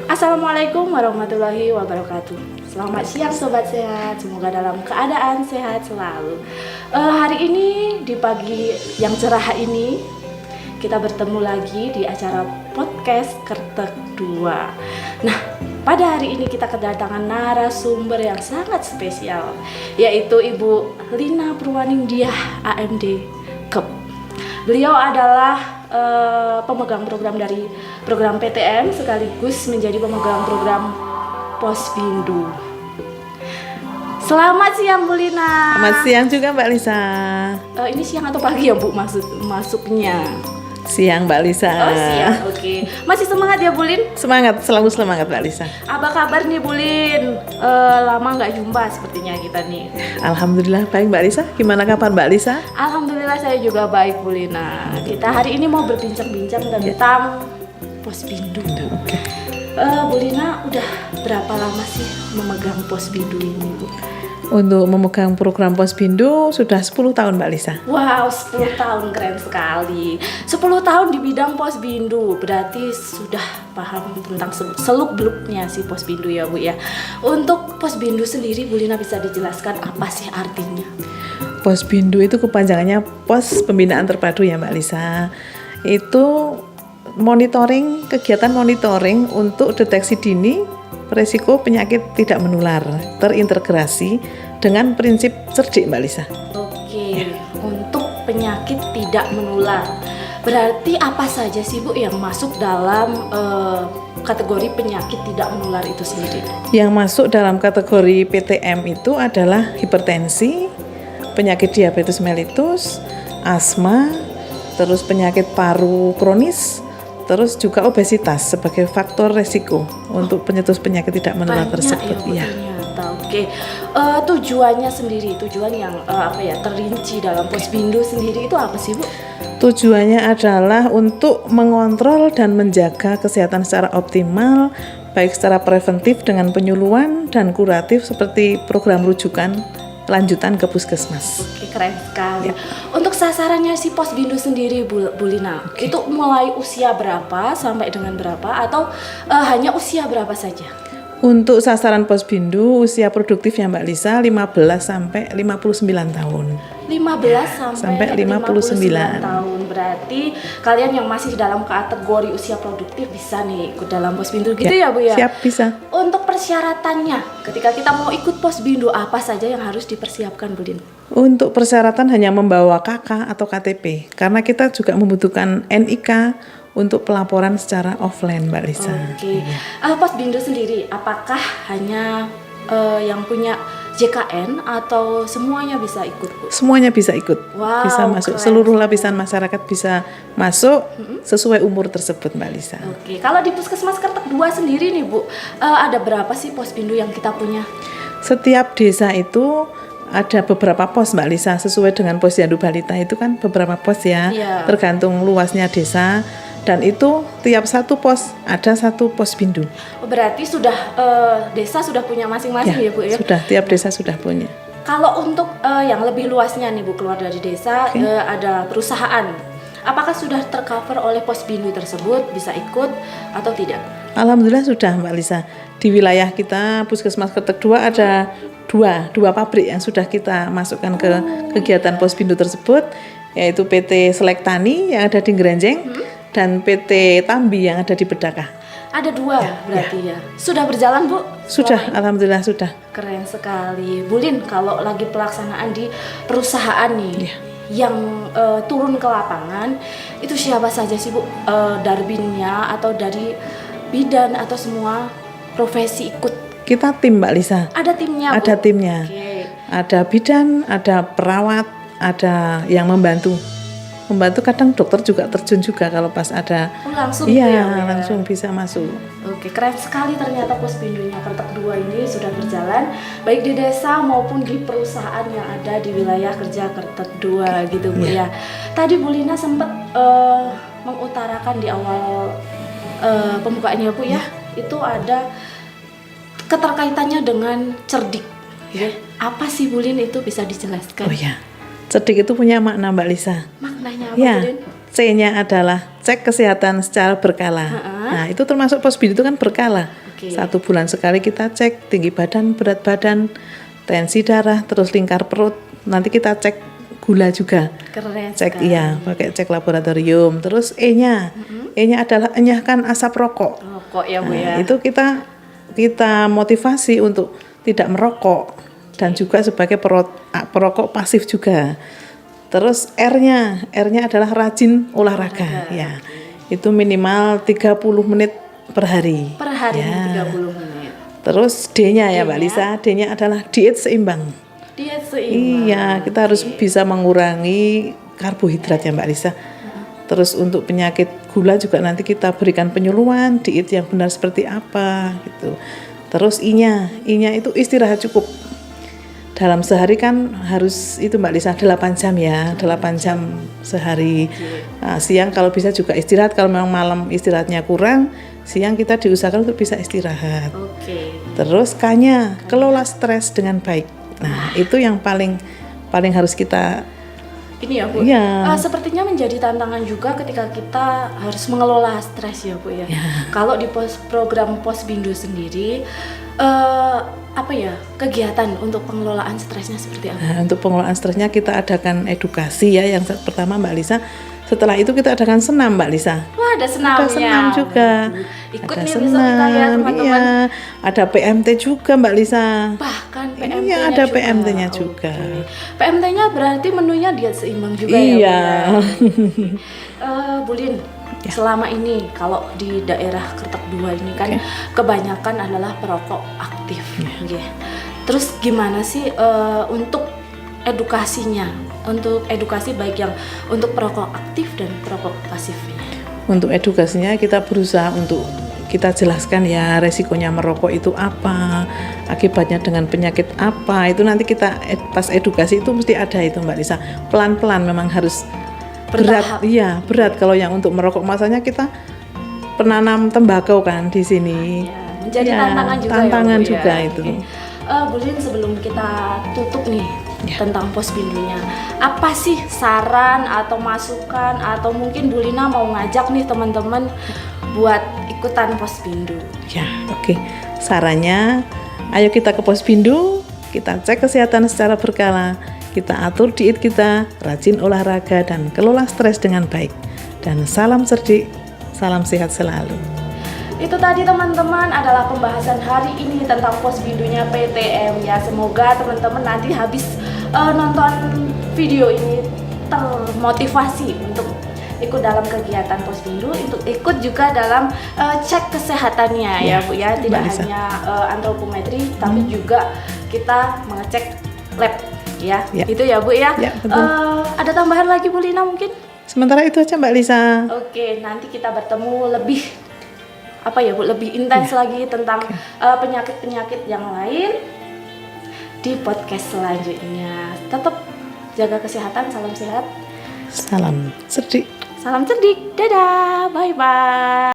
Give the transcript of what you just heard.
Assalamualaikum warahmatullahi wabarakatuh. Selamat siang Sobat Sehat, semoga dalam keadaan sehat selalu. Hari ini di pagi yang cerah ini kita bertemu lagi di acara podcast Kertek 2. Nah, pada hari ini kita kedatangan narasumber yang sangat spesial, yaitu Ibu Lina Purwaningdiah AMD KEP. Beliau adalah pemegang program dari program PTM sekaligus menjadi pemegang program Posbindu. Selamat siang Bu Lina. Selamat siang juga Mbak Lisa. Ini siang atau pagi ya Bu masuknya? Siang Mbak Lisa. Oh siang, oke. Masih semangat ya Bu Lin? Semangat, selalu semangat Mbak Lisa. Apa kabar nih Bu Lin? Lama nggak jumpa sepertinya kita nih. Alhamdulillah baik Mbak Lisa. Gimana kabar Mbak Lisa? Alhamdulillah saya juga baik Bu Lina. Kita hari ini mau berbincang-bincang tentang Posbindu. Oke. Bu Lina udah berapa lama sih memegang Posbindu ini Bu? Untuk memegang program Posbindu sudah 10 tahun Mbak Lisa. Wow, 10 tahun keren sekali. 10 tahun di bidang Posbindu, berarti sudah paham tentang seluk-beluknya si Posbindu ya Bu ya. Untuk Posbindu sendiri Bu Lina bisa dijelaskan apa sih artinya? Posbindu itu kepanjangannya Pos Pembinaan Terpadu ya Mbak Lisa. Itu kegiatan monitoring untuk deteksi dini resiko penyakit tidak menular terintegrasi dengan prinsip cerdik Mbak Lisa. Oke, untuk penyakit tidak menular. Berarti apa saja sih Bu yang masuk dalam kategori penyakit tidak menular itu sendiri? Yang masuk dalam kategori PTM itu adalah hipertensi, penyakit diabetes mellitus, asma, terus penyakit paru kronis, terus juga obesitas sebagai faktor resiko untuk penyetus penyakit tidak menular tersebut. Ya. Oke, tujuan yang terinci dalam Posbindu sendiri itu apa sih Bu? Tujuannya adalah untuk mengontrol dan menjaga kesehatan secara optimal, baik secara preventif dengan penyuluhan dan kuratif seperti program rujukan lanjutan ke puskesmas. Oke, keren sekali. Ya. Untuk sasarannya si Posbindu sendiri Bu Lina, itu mulai usia berapa sampai dengan berapa atau hanya usia berapa saja? Untuk sasaran Posbindu usia produktifnya Mbak Lisa 15 sampai 59 tahun. 15 sampai 59 tahun. Berarti kalian yang masih dalam kategori usia produktif bisa nih ikut dalam Posbindu gitu ya Bu ya? Siap, bisa. Untuk persyaratannya ketika kita mau ikut Posbindu apa saja yang harus dipersiapkan Bu Lin? Untuk persyaratan hanya membawa KK atau KTP karena kita juga membutuhkan NIK untuk pelaporan secara offline Mbak Lisa. Oke. Posbindu sendiri apakah hanya yang punya JKN atau semuanya bisa ikut Bu? Semuanya bisa ikut. Wow, bisa masuk. Seluruh lapisan masyarakat bisa masuk sesuai umur tersebut Mbak Lisa. Oke. Kalau di Puskesmas Kertek 2 sendiri nih Bu, ada berapa sih Posbindu yang kita punya? Setiap desa itu ada beberapa pos Mbak Lisa, sesuai dengan Posyandu Balita itu kan beberapa pos ya, tergantung luasnya desa. Dan itu tiap satu pos ada satu Posbindu. Berarti sudah desa sudah punya masing-masing ya Bu ya? Sudah, tiap desa sudah punya. Kalau untuk yang lebih luasnya nih Bu, keluar dari desa, ada perusahaan. Apakah sudah tercover oleh Posbindu tersebut, bisa ikut atau tidak? Alhamdulillah sudah Mbak Lisa. Di wilayah kita Puskesmas Kertek 2 ada dua pabrik yang sudah kita masukkan ke kegiatan Posbindu tersebut, yaitu PT Selektani yang ada di Ngranjeng dan PT Tambi yang ada di Bedaka. Ada dua berarti ya. Sudah berjalan Bu? Sudah, alhamdulillah sudah. Keren sekali. Bu Lin, kalau lagi pelaksanaan di perusahaan nih yang turun ke lapangan, itu siapa saja sih Bu? Darbinnya atau dari bidan atau semua profesi ikut? Kita tim Mbak Lisa. Ada timnya Bu? Ada timnya. Okay. Ada bidan, ada perawat, ada yang membantu kadang dokter juga terjun juga kalau pas ada langsung langsung bisa masuk. Oke, keren sekali ternyata Posbindunya Kertek 2 ini sudah berjalan baik di desa maupun di perusahaan yang ada di wilayah kerja Kertek 2 gitu Bu ya. Tadi Bu Lina sempat mengutarakan di awal pembukaannya Bu ya, itu ada keterkaitannya dengan cerdik. Apa sih Bu Lin itu bisa dijelaskan? Oh ya. Cerdik itu punya makna Mbak Lisa. Maknanya apa, ya, Bu Lin? C-nya adalah cek kesehatan secara berkala. Nah, itu termasuk posbindu itu kan berkala. Oke. 1 bulan sekali kita cek tinggi badan, berat badan, tensi darah, terus lingkar perut. Nanti kita cek gula juga. Keren Cek sekali. iya, pakai cek laboratorium. Terus E-nya. E-nya adalah enyahkan asap rokok. Rokok ya Bu Nah, ya. itu kita motivasi untuk tidak merokok dan juga sebagai perokok pasif juga. Terus R-nya adalah rajin olahraga ya. Itu minimal 30 menit per hari. Per hari Ya. 30 menit. Terus D-nya ya Mbak Lisa, D-nya adalah diet seimbang. Diet seimbang. Iya, kita harus bisa mengurangi karbohidrat ya Mbak Lisa. Terus untuk penyakit gula juga nanti kita berikan penyuluhan diet yang benar seperti apa gitu. Terus I-nya itu istirahat cukup. Dalam sehari kan harus itu Mbak Lisa 8 jam ya, 8 jam sehari. Nah, siang kalau bisa juga istirahat, kalau memang malam istirahatnya kurang, siang kita diusahakan untuk bisa istirahat. Oke. Terus K-nya kelola stres dengan baik. Nah, itu yang paling harus kita Ini ya Bu, Iya. sepertinya menjadi tantangan juga ketika kita harus mengelola stres ya Bu ya. Kalau di program Posbindu sendiri, apa ya kegiatan untuk pengelolaan stresnya seperti apa? Nah, untuk pengelolaan stresnya kita adakan edukasi ya. Yang pertama Mbak Lisa. Setelah itu kita adakan senam Mbak Lisa. Wah ada senamnya. Ada senam juga. Ikut Ada nih besok kita ya teman-teman. Iya. Ada PMT juga Mbak Lisa. Bahkan PMT-nya Iya, ada juga. PMT-nya juga. Oke. PMT-nya berarti menunya diet seimbang juga Iya. ya Bu ya. Bu Lin, selama ini kalau di daerah Kertek 2 ini kan kebanyakan adalah perokok aktif. Ya. Terus gimana sih untuk edukasinya? Untuk edukasi baik yang untuk perokok aktif dan perokok pasifnya. Untuk edukasinya kita berusaha untuk kita jelaskan ya resikonya merokok itu apa, akibatnya dengan penyakit apa. Itu nanti kita pas edukasi itu mesti ada itu Mbak Lisa. Pelan-pelan memang harus berat. Iya, berat kalau yang untuk merokok masanya kita penanam tembakau kan di sini. Ya, menjadi Ya, tantangan juga tantangan ya, Bu, juga ya. itu. Oke. Bu Lin, sebelum kita tutup nih tentang Posbindunya, apa sih saran atau masukan atau mungkin Bu Lina mau ngajak nih teman-teman buat ikutan Posbindu? Ya, oke. Sarannya, ayo kita ke Posbindu, kita cek kesehatan secara berkala, kita atur diet kita, rajin olahraga dan kelola stres dengan baik. Dan salam cerdik, salam sehat selalu. Itu tadi teman-teman adalah pembahasan hari ini tentang Posbindunya PTM ya. Semoga teman-teman nanti habis nonton video ini termotivasi untuk ikut dalam kegiatan Posbindu, untuk ikut juga dalam cek kesehatannya ya Bu ya. Tidak hanya antropometri tapi juga kita mengecek lab ya. Itu ya Bu ya. Betul. Ada tambahan lagi Bu Lina mungkin? Sementara itu aja Mbak Lisa. Oke, nanti kita bertemu lebih lebih intens lagi tentang penyakit-penyakit yang lain di podcast selanjutnya. Tetap jaga kesehatan, salam sehat, Salam cerdik. salam cerdik, dadah, bye bye.